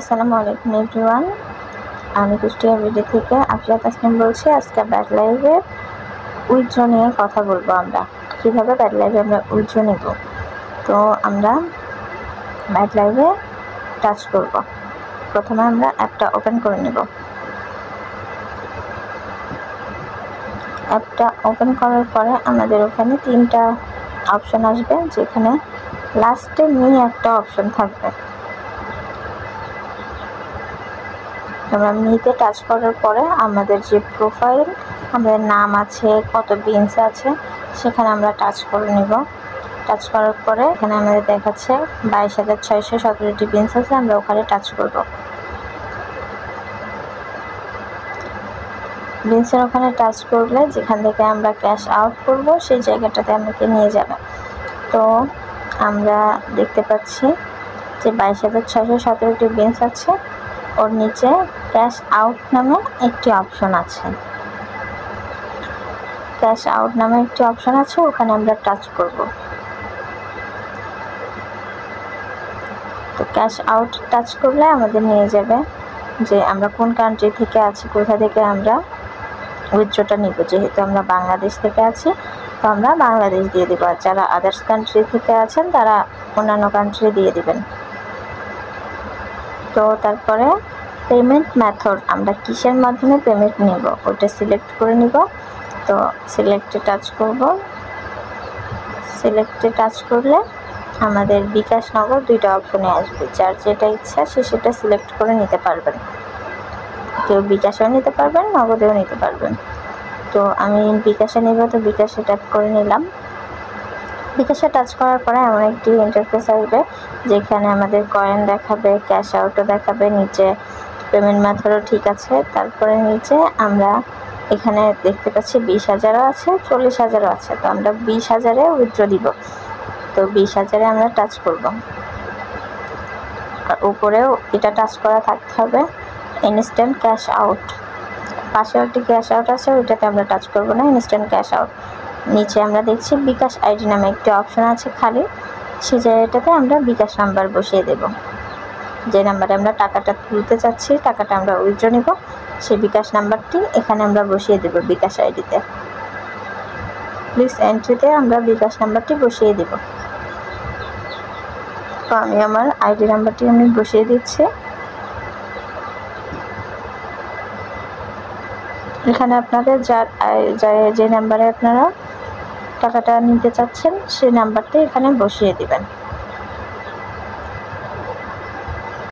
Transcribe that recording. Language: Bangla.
আসসালামু আলাইকুম এভরিওয়ান, আমি কুষ্টিয়া ভিডিও থেকে আফিয়া তাসনিম বলছি। আজকে ব্যাড লাইভে উইথড্র নিয়ে কথা বলবো। আমরা কীভাবে ব্যাড লাইভে আমরা উইথড্র নেব। তো আমরা ব্যাড লাইভে টাচ করব। প্রথমে আমরা অ্যাপটা ওপেন করে নেব। অ্যাপটা ওপেন করার পরে আমাদের ওখানে তিনটা অপশন আসবে, যেখানে লাস্টে নিয়ে একটা অপশন থাকবে। আমরা নিতে টাচ করার পরে আমাদের যে প্রোফাইল, আমাদের নাম আছে, কত বিনস আছে, সেখানে আমরা টাচ করে নেব। টাচ করার পরে এখানে আমাদের দেখাচ্ছে 22,617টি বিনস আছে, আমরা ওখানে টাচ করব। বিনসের ওখানে টাচ করলে যেখান থেকে আমরা ক্যাশ আউট করব সেই জায়গাটাতে আমাকে নিয়ে যাবে। তো আমরা দেখতে পাচ্ছি যে 22,617টি বিনস আছে, ওর নিচে ক্যাশ আউট নামে একটি অপশন আছে। ক্যাশ আউট নামে একটি অপশন আছে, ওখানে আমরা টাচ করব। তো ক্যাশ আউট টাচ করলে আমাদের নিয়ে যাবে যে আমরা কোন কান্ট্রি থেকে আছি, কোথা থেকে আমরা উইথড্রটা নিব। যেহেতু আমরা বাংলাদেশ থেকে আছি, তো আমরা বাংলাদেশ দিয়ে দেবো। আর যারা আদার্স কান্ট্রি থেকে আছেন তারা অন্যান্য কান্ট্রি দিয়ে দিবেন। তো তারপরে পেমেন্ট মেথড, আমরা কিসের মাধ্যমে পেমেন্ট নেব ওটা সিলেক্ট করে নিব। তো সিলেক্টে টাচ করব। সিলেক্টে টাচ করলে আমাদের বিকাশ, নগদ দুইটা অপশনে আসবে। যার যেটা ইচ্ছা সে সেটা সিলেক্ট করে নিতে পারবেন। কেউ বিকাশেও নিতে পারবেন, নগদেও নিতে পারবেন। তো আমি বিকাশে নেব, তো বিকাশে ট্যাপ করে নিলাম। বিকাশে টাচ করার পরে এমন একটি ইন্টারফেস আসবে, যেখানে আমাদের কয়েন দেখাবে, ক্যাশ আউটও দেখাবে, নিচে পেমেন্ট মেথডও ঠিক আছে। তারপরে নিচে আমরা এখানে দেখতে পাচ্ছি 20,000ও আছে, 40,000ও আছে। তো আমরা 20,000-এ উইথড্র দিব। তো 20,000-এ আমরা টাচ করব। আর উপরেও এটা টাচ করা থাকতে হবে ইনস্ট্যান্ট ক্যাশ আউট। পাশেও একটি ক্যাশ আউট আছে, ওইটাতে আমরা টাচ করব না, ইনস্ট্যান্ট ক্যাশ আউট। নিচে আমরা দেখছি বিকাশ আইডি নামে একটি অপশন আছে খালি, সেই জায়গাটাতে আমরা বিকাশ নাম্বার বসিয়ে দেব। যে নাম্বারে আমরা টাকাটা তুলতে চাচ্ছি, টাকাটা আমরা উইথড্র নিব, সেই বিকাশ নাম্বারটি এখানে আমরা বসিয়ে দেব। বিকাশ আইডিতে প্লিজ এন্ট্রিতে আমরা বিকাশ নাম্বারটি বসিয়ে দেব। তো আমি আমার আইডি নাম্বারটি বসিয়ে দিচ্ছি। এখানে আপনাদের যে নাম্বারে আপনারা টাকাটা নিতে চাচ্ছেন সেই নাম্বারটি এখানে বসিয়ে দিবেন।